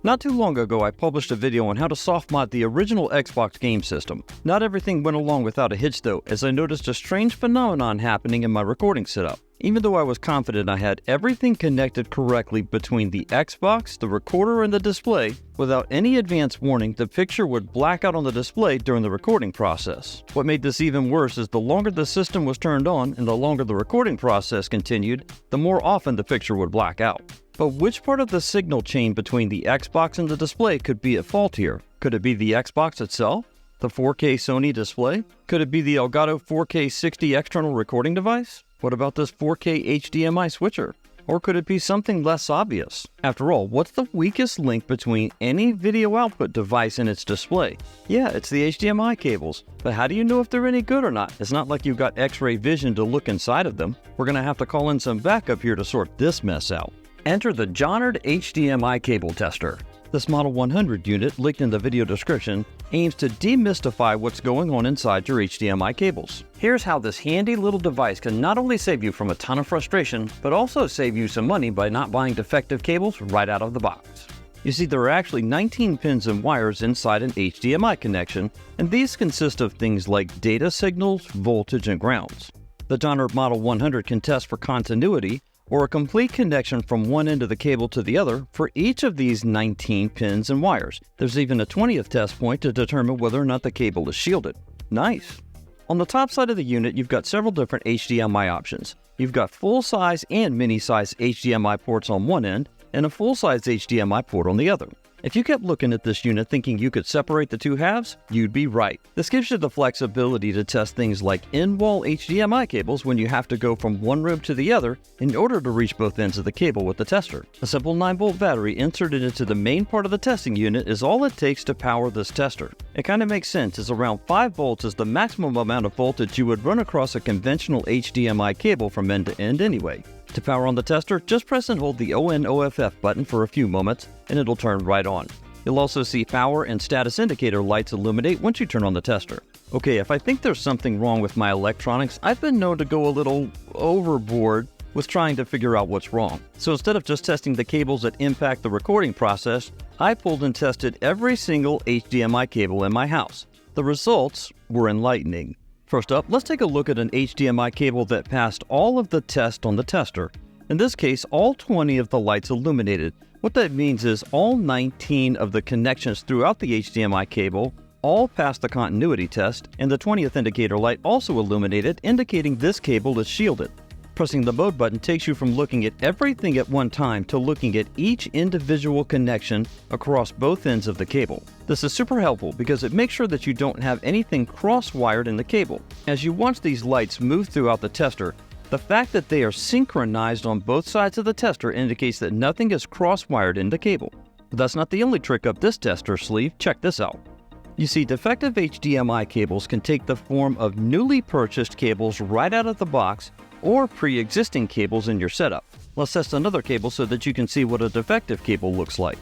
Not too long ago, I published a video on how to soft mod the original Xbox game system. Not everything went along without a hitch though, as I noticed a strange phenomenon happening in my recording setup. Even though I was confident I had everything connected correctly between the Xbox, the recorder, and the display, without any advance warning, the picture would black out on the display during the recording process. What made this even worse is the longer the system was turned on and the longer the recording process continued, the more often the picture would black out. But which part of the signal chain between the Xbox and the display could be at fault here? Could it be the Xbox itself? The 4K Sony display? Could it be the Elgato 4K60 external recording device? What about this 4K HDMI switcher? Or could it be something less obvious? After all, what's the weakest link between any video output device and its display? Yeah, it's the HDMI cables. But how do you know if they're any good or not? It's not like you've got X-ray vision to look inside of them. We're gonna have to call in some backup here to sort this mess out. Enter the Jonard HDMI cable tester. This Model 100 unit, linked in the video description, aims to demystify what's going on inside your HDMI cables. Here's how this handy little device can not only save you from a ton of frustration, but also save you some money by not buying defective cables right out of the box. You see, there are actually 19 pins and wires inside an HDMI connection, and these consist of things like data signals, voltage, and grounds. The Jonard Model 100 can test for continuity, or a complete connection from one end of the cable to the other for each of these 19 pins and wires. There's even a 20th test point to determine whether or not the cable is shielded. Nice! On the top side of the unit, you've got several different HDMI options. You've got full-size and mini-size HDMI ports on one end, and a full-size HDMI port on the other. If you kept looking at this unit thinking you could separate the two halves, you'd be right. This gives you the flexibility to test things like in-wall HDMI cables when you have to go from one room to the other in order to reach both ends of the cable with the tester. A simple 9-volt battery inserted into the main part of the testing unit is all it takes to power this tester. It kind of makes sense, as around 5 volts is the maximum amount of voltage you would run across a conventional HDMI cable from end to end anyway. To power on the tester, just press and hold the ON/OFF button for a few moments and it'll turn right on. You'll also see power and status indicator lights illuminate once you turn on the tester. Okay, if I think there's something wrong with my electronics, I've been known to go a little overboard with trying to figure out what's wrong. So instead of just testing the cables that impact the recording process, I pulled and tested every single HDMI cable in my house. The results were enlightening. First up, let's take a look at an HDMI cable that passed all of the tests on the tester. In this case, all 20 of the lights illuminated. What that means is all 19 of the connections throughout the HDMI cable all passed the continuity test, and the 20th indicator light also illuminated, indicating this cable is shielded. Pressing the mode button takes you from looking at everything at one time to looking at each individual connection across both ends of the cable. This is super helpful because it makes sure that you don't have anything cross-wired in the cable. As you watch these lights move throughout the tester, the fact that they are synchronized on both sides of the tester indicates that nothing is cross-wired in the cable. But that's not the only trick up this tester sleeve. Check this out. You see, defective HDMI cables can take the form of newly purchased cables right out of the box, or pre-existing cables in your setup. Let's test another cable so that you can see what a defective cable looks like.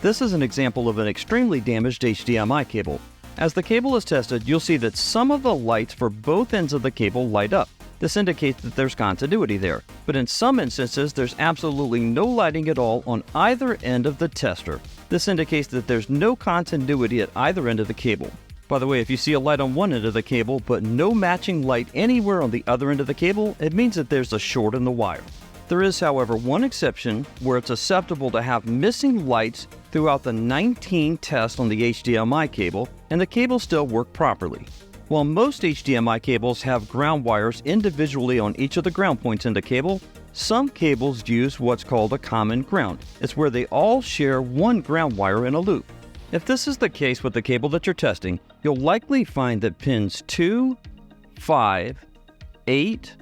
This is an example of an extremely damaged HDMI cable. As the cable is tested, you'll see that some of the lights for both ends of the cable light up. This indicates that there's continuity there, but in some instances there's absolutely no lighting at all on either end of the tester. This indicates that there's no continuity at either end of the cable. By the way, if you see a light on one end of the cable, but no matching light anywhere on the other end of the cable, it means that there's a short in the wire. There is, however, one exception where it's acceptable to have missing lights throughout the 19 tests on the HDMI cable, and the cable still work properly. While most HDMI cables have ground wires individually on each of the ground points in the cable, some cables use what's called a common ground. It's where they all share one ground wire in a loop. If this is the case with the cable that you're testing, you'll likely find that pins 2, 5, 8,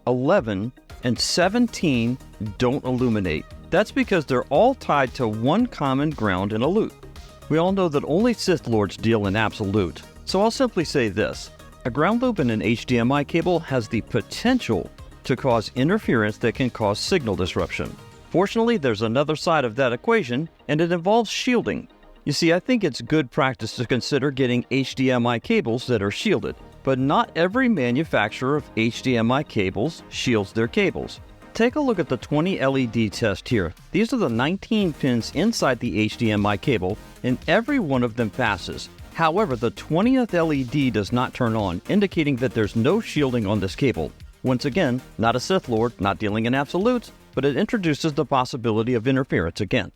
11, and 17 don't illuminate. That's because they're all tied to one common ground in a loop. We all know that only Sith Lords deal in absolute, so I'll simply say this. A ground loop in an HDMI cable has the potential to cause interference that can cause signal disruption. Fortunately, there's another side of that equation, and it involves shielding. You see, I think it's good practice to consider getting HDMI cables that are shielded, but not every manufacturer of HDMI cables shields their cables. Take a look at the 20 LED test here. These are the 19 pins inside the HDMI cable, and every one of them passes. However, the 20th LED does not turn on, indicating that there's no shielding on this cable. Once again, not a Sith Lord, not dealing in absolutes, but it introduces the possibility of interference again.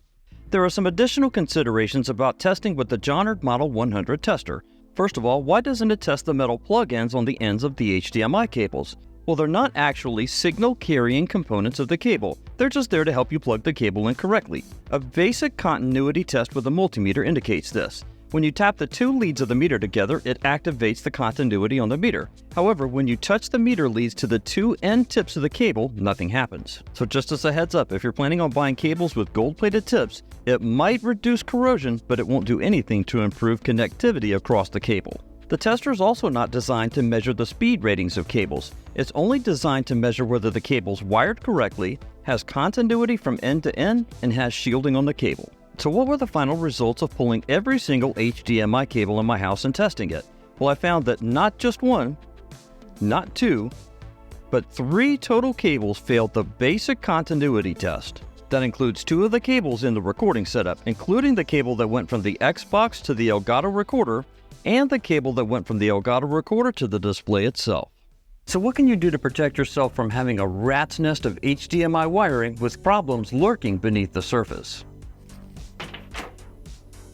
There are some additional considerations about testing with the Jonard Model 100 tester. First of all, why doesn't it test the metal plug-ins on the ends of the HDMI cables? Well, they're not actually signal carrying components of the cable. They're just there to help you plug the cable in correctly. A basic continuity test with a multimeter indicates this. When you tap the two leads of the meter together, it activates the continuity on the meter. However, when you touch the meter leads to the two end tips of the cable, nothing happens. So just as a heads up, if you're planning on buying cables with gold-plated tips, it might reduce corrosion, but it won't do anything to improve connectivity across the cable. The tester is also not designed to measure the speed ratings of cables. It's only designed to measure whether the cable's wired correctly, has continuity from end to end, and has shielding on the cable. So what were the final results of pulling every single HDMI cable in my house and testing it? Well, I found that not just one, not two, but 3 total cables failed the basic continuity test. That includes 2 of the cables in the recording setup, including the cable that went from the Xbox to the Elgato recorder, and the cable that went from the Elgato recorder to the display itself. So what can you do to protect yourself from having a rat's nest of HDMI wiring with problems lurking beneath the surface?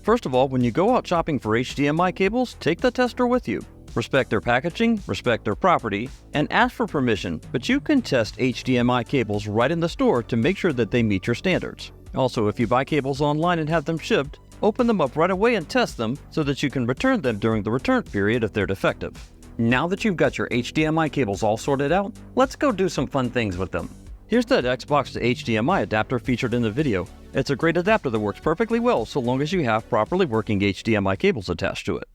First of all, when you go out shopping for HDMI cables, take the tester with you. Respect their packaging, respect their property, and ask for permission, but you can test HDMI cables right in the store to make sure that they meet your standards. Also, if you buy cables online and have them shipped, open them up right away and test them so that you can return them during the return period if they're defective. Now that you've got your HDMI cables all sorted out, let's go do some fun things with them. Here's that Xbox to HDMI adapter featured in the video. It's a great adapter that works perfectly well so long as you have properly working HDMI cables attached to it.